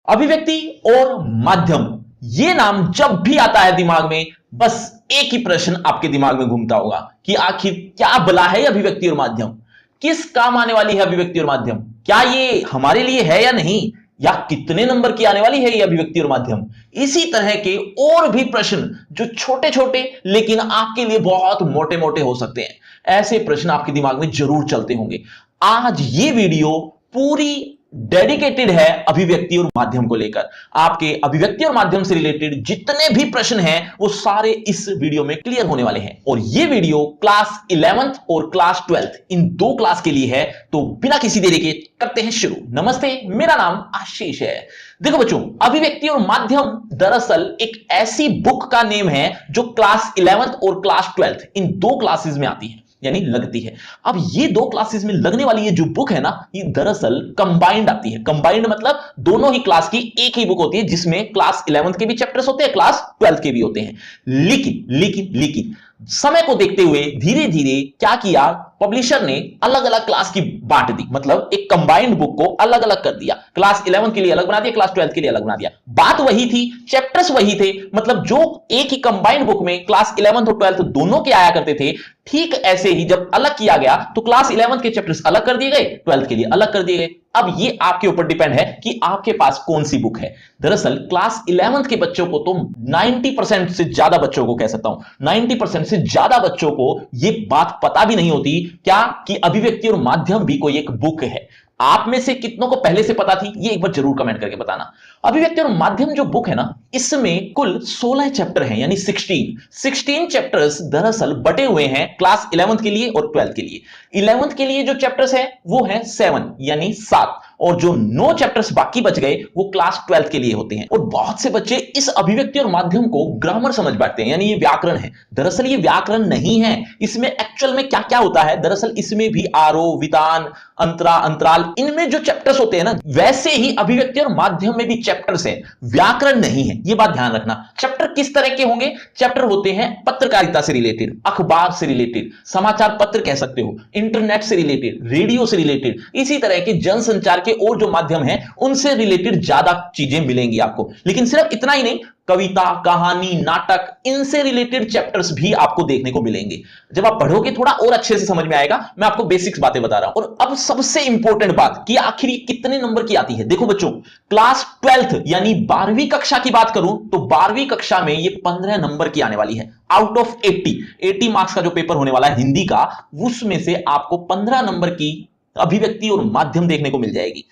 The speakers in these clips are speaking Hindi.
अभिव्यक्ति और माध्यम, ये नाम जब भी आता है दिमाग में, बस एक ही प्रश्न आपके दिमाग में घूमता होगा कि आखिर क्या भला है अभिव्यक्ति और माध्यम। किस काम आने वाली है अभिव्यक्ति और माध्यम, क्या ये हमारे लिए है या नहीं, या कितने नंबर की आने वाली है ये अभिव्यक्ति और माध्यम। इसी तरह के और भी प्रश्न जो छोटे छोटे लेकिन आपके लिए बहुत मोटे मोटे हो सकते हैं, ऐसे प्रश्न आपके दिमाग में जरूर चलते होंगे। आज ये वीडियो पूरी डेडिकेटेड है अभिव्यक्ति और माध्यम को लेकर। आपके अभिव्यक्ति और माध्यम से रिलेटेड जितने भी प्रश्न हैं वो सारे इस वीडियो में क्लियर होने वाले हैं। और ये वीडियो क्लास 11th और क्लास 12th इन दो क्लास के लिए है। तो बिना किसी देरी के करते हैं शुरू। नमस्ते, मेरा नाम आशीष है। देखो बच्चों, अभिव्यक्ति और माध्यम दरअसल एक ऐसी बुक का नेम है जो क्लास 11th और क्लास 12th इन दो क्लासेस में आती है, यानी लगती है। अब ये दो क्लासेस में लगने वाली ये जो बुक है ना, ये दरअसल कंबाइंड आती है। कंबाइंड मतलब दोनों ही क्लास की एक ही बुक होती है, जिसमें क्लास 11th के भी चैप्टर्स होते हैं, क्लास 12th के भी होते हैं। लेकिन समय को देखते हुए धीरे धीरे क्या किया, पब्लिशर ने अलग अलग क्लास की बांट दी, मतलब एक कंबाइंड बुक को अलग अलग कर दिया। क्लास 11 के लिए अलग बना दिया, क्लास 12 के लिए अलग बना दिया। बात वही थी, चैप्टर्स वही थे, मतलब जो एक ही कंबाइंड बुक में क्लास 11 और 12 दोनों के आया करते थे, ठीक ऐसे ही जब अलग किया गया तो क्लास 11 के चैप्टर्स अलग कर दिए गए, 12 के लिए अलग कर दिए गए। अब ये आपके ऊपर डिपेंड है कि आपके पास कौन सी बुक है। दरअसल क्लास 11 के बच्चों को तो 90% से ज्यादा बच्चों को कह सकता हूं, 90% से ज्यादा बच्चों को यह बात पता भी नहीं होती क्या कि अभिव्यक्ति और माध्यम भी कोई एक बुक है। आप में से कितनों को पहले से पता थी, ये एक बार जरूर कमेंट करके बताना। अभिव्यक्ति और माध्यम जो बुक है ना, इसमें कुल 16 चैप्टर हैं, यानी 16 चैप्टर्स दरअसल बटे हुए हैं क्लास 11 के लिए और 12 के लिए। 11 के लिए जो चैप्टर्स है वो है 7, यानी 7, और जो 9 चैप्टर्स बाकी बच गए वो क्लास 12 के लिए होते हैं। और बहुत से बच्चे इस अभिव्यक्ति और माध्यम को ग्रामर समझ बैठते हैं, यानी ये व्याकरण है। दरअसल ये व्याकरण नहीं है। इसमें एक्चुअल में क्या क्या होता है, दरअसल इसमें भी आरोह, वितान, अंतरा, अंतराल, इनमें जो चैप्टर्स होते हैं ना, वैसे ही अभिव्यक्ति और माध्यम में भी चैप्टर्स हैं, व्याकरण नहीं है। ये बात ध्यान रखना। चैप्टर किस तरह के होंगे, चैप्टर होते हैं पत्रकारिता से रिलेटेड, अखबार से रिलेटेड, समाचार पत्र कह सकते हो, इंटरनेट से रिलेटेड, रेडियो से रिलेटेड, इसी तरह के जनसंचार के और जो माध्यम हैं उनसे रिलेटेड ज्यादा चीजें मिलेंगी आपको। लेकिन सिर्फ इतना ही नहीं, कविता, कहानी, नाटक, इनसे रिलेटेड चैप्टर्स भी आपको देखने को मिलेंगे। जब आप पढ़ोगे थोड़ा और अच्छे से समझ में आएगा। मैं आपको बेसिक्स बातें बता रहा हूं। और अब सबसे इंपॉर्टेंट बात कि आखिर ये कितने नंबर की आती है। देखो बच्चों, क्लास 12th यानी 12वीं कक्षा की बात करूं तो 12वीं कक्षा में ये 15 नंबर की आने वाली है। आउट ऑफ 80 मार्क्स का जो पेपर होने वाला है हिंदी का, उसमें से आपको 15 नंबर की अभिव्यक्ति और माध्यम देखने को मिल जाएगी।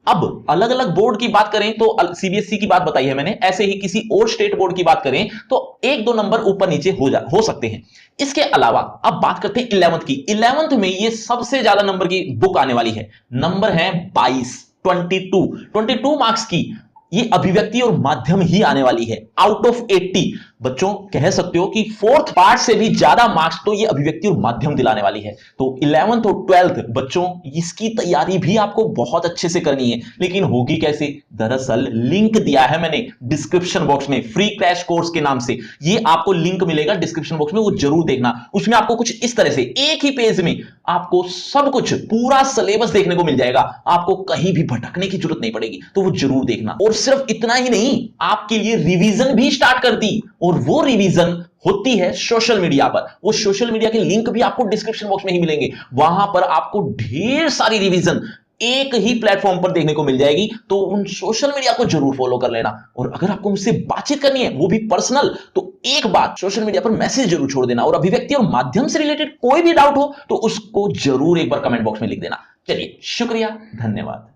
अब अलग अलग बोर्ड की बात करें तो सीबीएसई की बात बताई है मैंने, ऐसे ही किसी और स्टेट बोर्ड की बात करें तो 1-2 नंबर ऊपर नीचे हो सकते हैं। इसके अलावा अब बात करते हैं 11th की। 11th में ये सबसे ज्यादा नंबर की बुक आने वाली है। नंबर है 22, 22 मार्क्स की ये अभिव्यक्ति और माध्यम ही आने वाली है। आउट ऑफ 80 बच्चों कह सकते हो कि 4th पार्ट से भी ज्यादा मार्क्स तो ये अभिव्यक्ति और माध्यम दिलाने वाली है। तो 11th और 12th बच्चों, इसकी तैयारी भी आपको बहुत अच्छे से करनी है। लेकिन होगी कैसे, दरअसल लिंक दिया है मैंने डिस्क्रिप्शन बॉक्स में, फ्री क्रैश कोर्स के नाम से। ये आपको लिंक मिलेगा डिस्क्रिप्शन बॉक्स में, वो जरूर देखना। उसमें आपको कुछ इस तरह से एक ही पेज में आपको सब कुछ पूरा सिलेबस देखने को मिल जाएगा। आपको कहीं भी भटकने की जरूरत नहीं पड़ेगी, तो वो जरूर देखना। और सिर्फ इतना ही नहीं, आपके लिए रिवीजन भी स्टार्ट कर दी, और वो रिवीजन होती है सोशल मीडिया पर। वो सोशल मीडिया के लिंक भी आपको डिस्क्रिप्शन बॉक्स में ही मिलेंगे। वहां पर आपको ढेर सारी रिवीजन एक ही प्लेटफॉर्म पर देखने को मिल जाएगी। तो उन सोशल मीडिया को जरूर फॉलो कर लेना। और अगर आपको मुझसे बातचीत करनी है, वो भी पर्सनल, तो एक बार सोशल मीडिया पर मैसेज जरूर छोड़ देना। और अभिव्यक्ति और माध्यम से रिलेटेड कोई भी डाउट हो तो उसको जरूर एक बार कमेंट बॉक्स में लिख देना। चलिए, शुक्रिया, धन्यवाद।